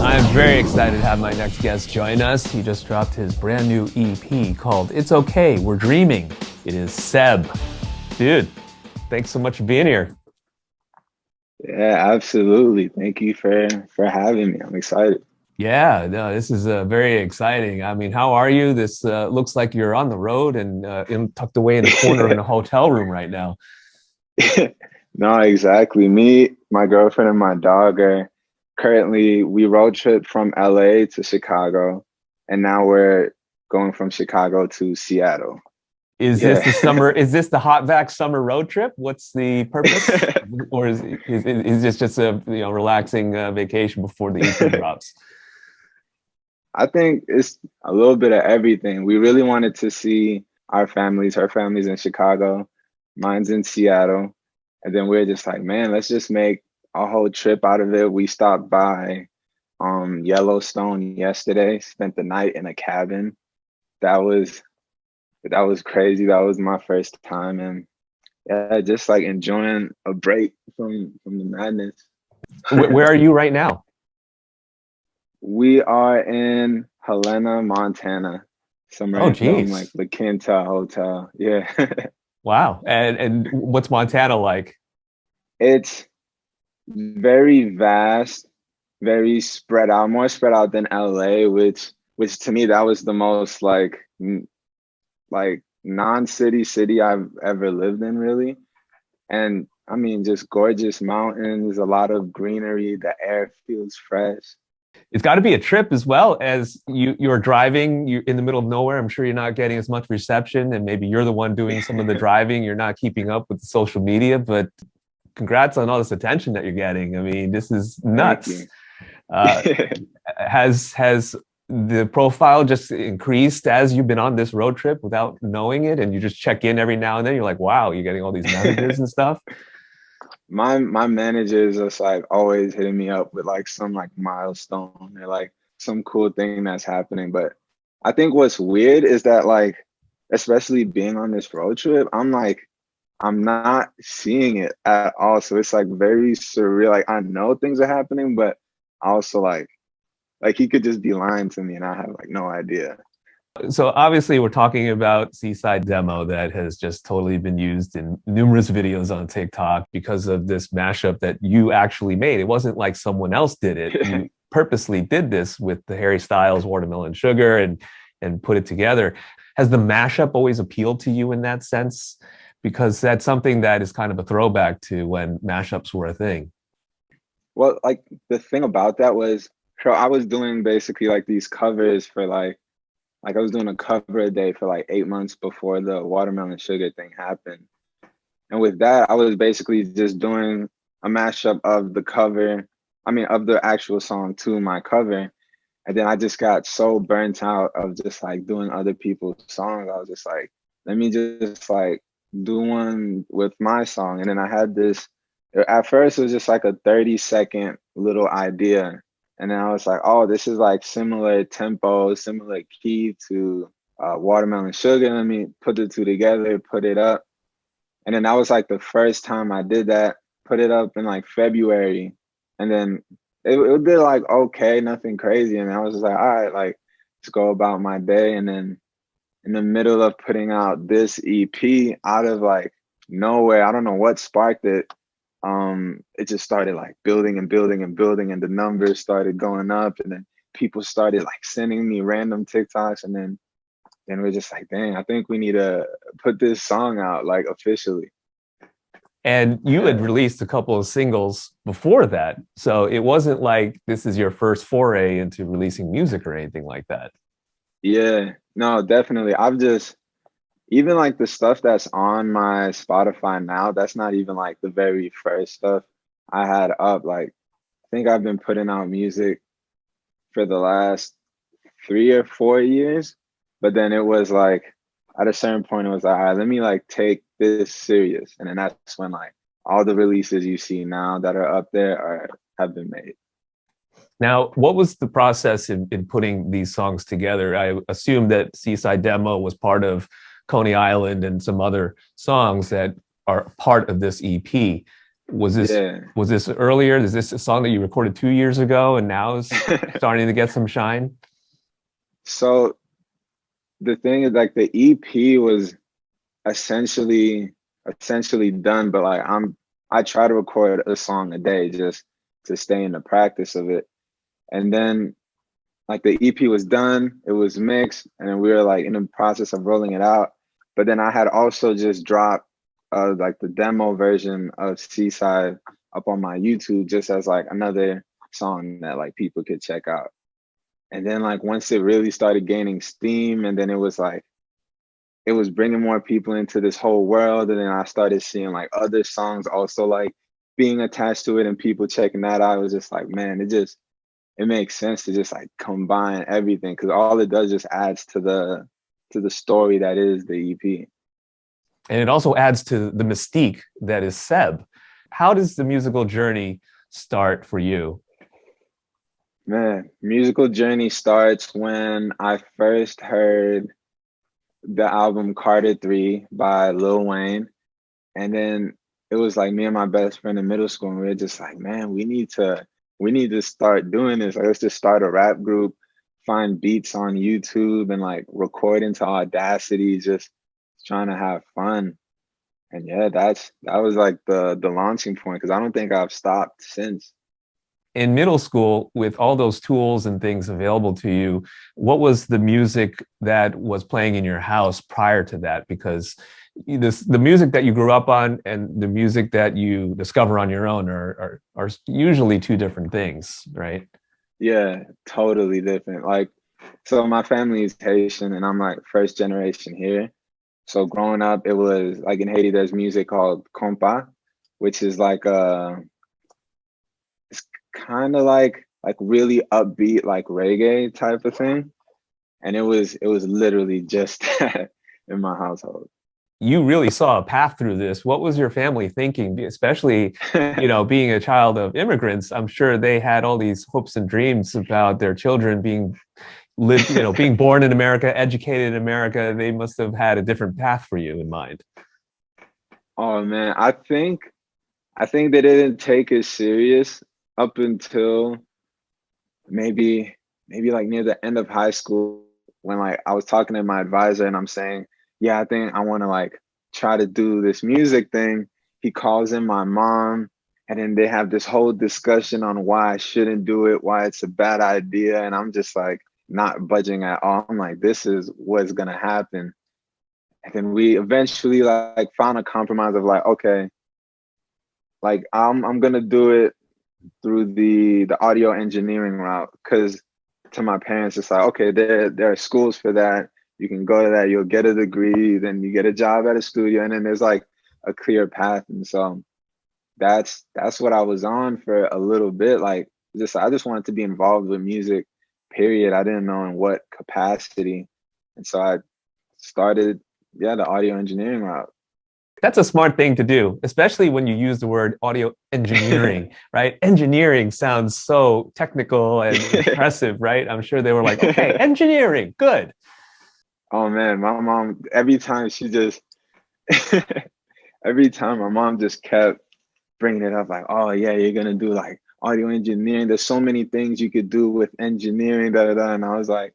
I'm very excited to have my next guest join us. He just dropped his brand new EP called It's Okay, We're Dreaming. It is SEB. Dude, thanks so much for being here. Yeah, absolutely. Thank you for having me. I'm excited. Yeah, no, this is very exciting. I mean, how are you? This looks like you're on the road and tucked away in a corner in a hotel room right now. No, exactly. Me, my girlfriend, and my dog are currently we road trip from LA to Chicago, and now we're going from Chicago to Seattle. Is this Yeah. the summer? Is this the hot vac summer road trip? What's the purpose? Or is this just a relaxing vacation before the EP drops? I think it's a little bit of everything. We really wanted to see our families. Her family's in Chicago, mine's in Seattle. And then we're just like, man, let's just make a whole trip out of it. We stopped by Yellowstone yesterday, spent the night in a cabin. That was that was crazy. That was my first time, and yeah, just like enjoying a break from the madness. Where are you right now? We are in Helena, Montana, Oh, somewhere in like geez. the Quinta Hotel. Yeah. Wow. And what's Montana like? It's very vast, very spread out, more spread out than LA, which to me that was the most like non-city city I've ever lived in, really. And I mean, just gorgeous mountains, a lot of greenery, the air feels fresh. It's got to be a trip as well as you're driving. You're in the middle of nowhere. I'm sure you're not getting as much reception, and maybe you're the one doing some of the driving. You're not keeping up with the social media, but congrats on all this attention that you're getting. I mean, this is Thank nuts. you. Uh, has the profile just increased as you've been on this road trip without knowing it, and you just check in every now and then? You're like, wow, you're getting all these messages and stuff. My manager is just like always hitting me up with like some like milestone or like some cool thing that's happening. But I think what's weird is that like, especially being on this road trip, I'm like, I'm not seeing it at all. So it's like very surreal. Like I know things are happening, but I also like he could just be lying to me and I have like no idea. So obviously we're talking about Seaside demo that has just totally been used in numerous videos on TikTok because of this mashup that you actually made. It wasn't like someone else did it. You purposely did this with the Harry Styles Watermelon Sugar and put it together. Has the mashup always appealed to you in that sense? Because that's something that is kind of a throwback to when mashups were a thing. Well, like the thing about that was, so I was doing basically like these covers for like I was doing a cover a day for like 8 months before the watermelon sugar thing happened. And with that, I was basically just doing a mashup of the cover, I mean, of the actual song to my cover. And then I just got so burnt out of just like doing other people's songs. I was just like, let me just like do one with my song. And then I had this, at first it was just like a 30-second little idea. And then I was like, oh, this is like similar tempo, similar key to Watermelon Sugar. Let me put the two together, put it up. And then that was like the first time I did that, put it up in like February. And then it did like okay, nothing crazy. And I was just like, all right, like let's go about my day. And then in the middle of putting out this EP out of like nowhere, I don't know what sparked it. It just started like building and building and building, and the numbers started going up, and then people started like sending me random TikToks, and then we're just like, dang, I think we need to put this song out like officially. And you had Yeah. released a couple of singles before that. So it wasn't like this is your first foray into releasing music or anything like that. Yeah, no, definitely. I've just even like the stuff that's on my Spotify now, that's not even like the very first stuff I had up. Like I think I've been putting out music for the last 3 or 4 years. But then it was like at a certain point it was like, all right, let me like take this serious. And then that's when like all the releases you see now that are up there are have been made. Now, what was the process in putting these songs together? I assume that Seaside Demo was part of Coney Island and some other songs that are part of this EP. Was this Yeah. was this earlier? Is this a song that you recorded 2 years ago and now is starting to get some shine? So the thing is, like, the EP was essentially done, but like I try to record a song a day just to stay in the practice of it. And then like the EP was done, it was mixed, and then we were like in the process of rolling it out. But then I had also just dropped like the demo version of Seaside up on my YouTube just as like another song that like people could check out. And then like once it really started gaining steam, and then it was like it was bringing more people into this whole world, and then I started seeing like other songs also like being attached to it and people checking that out. I was just like, man, it makes sense to just like combine everything, because all it does just adds to the story that is the EP. And it also adds to the mystique that is SEB. How does the musical journey start for you? Man, musical journey starts when I first heard the album Carter 3 by Lil Wayne. And then it was like me and my best friend in middle school, and we were just like, man, we need to start doing this. Like, let's just start a rap group, find beats on YouTube and like record into Audacity, just trying to have fun. And yeah, that was like the launching point, because I don't think I've stopped since. In middle school, with all those tools and things available to you, what was the music that was playing in your house prior to that? Because the music that you grew up on and the music that you discover on your own are usually two different things, right? Yeah, totally different. Like, so my family is Haitian and I'm like first generation here. So growing up, it was like in Haiti, there's music called compa, which is like it's kind of like really upbeat, like reggae type of thing. And it was literally just that in my household. You really saw a path through this. What was your family thinking? Especially, being a child of immigrants, I'm sure they had all these hopes and dreams about their children being born in America, educated in America. They must have had a different path for you in mind. Oh man, I think they didn't take it serious up until maybe like near the end of high school, when like I was talking to my advisor and I'm saying, yeah, I think I want to like try to do this music thing. He calls in my mom, and then they have this whole discussion on why I shouldn't do it, why it's a bad idea. And I'm just like not budging at all. I'm like, this is what's gonna happen. And then we eventually like found a compromise of like, okay, like I'm gonna do it through the audio engineering route, because to my parents it's like, okay, there are schools for that, you can go to that, you'll get a degree, then you get a job at a studio, and then there's like a clear path. And so that's what I was on for a little bit. Like, I just wanted to be involved with music, period. I didn't know in what capacity. And so I started, yeah, the audio engineering route. That's a smart thing to do, especially when you use the word audio engineering, right? Engineering sounds so technical and impressive, right? I'm sure they were like, okay, engineering, good. Oh man, my mom, every time she just every time my mom just kept bringing it up, like, oh yeah, you're gonna do like audio engineering, there's so many things you could do with engineering, da da da. And I was like,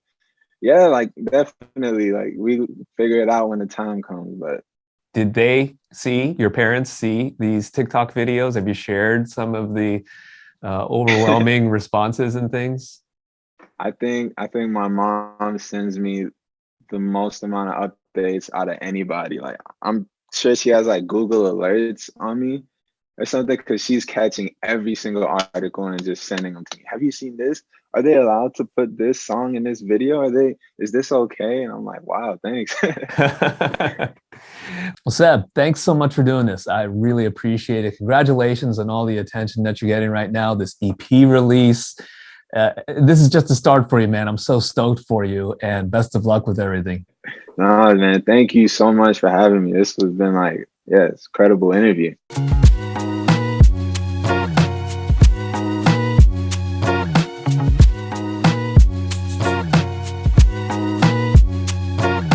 yeah, like definitely, like we figure it out when the time comes. But Did your parents see these TikTok videos? Have you shared some of the overwhelming responses and things? I think my mom sends me the most amount of updates out of anybody. Like, I'm sure she has like Google alerts on me or something, because she's catching every single article and just sending them to me. Have you seen this? Are they allowed to put this song in this video? Is this okay? And I'm like, wow, thanks. Well, Seb, thanks so much for doing this. I really appreciate it. Congratulations on all the attention that you're getting right now, this EP release. This is just a start for you, man. I'm so stoked for you, and best of luck with everything. No, man, thank you so much for having me. This has been like, yeah, it's a credible interview.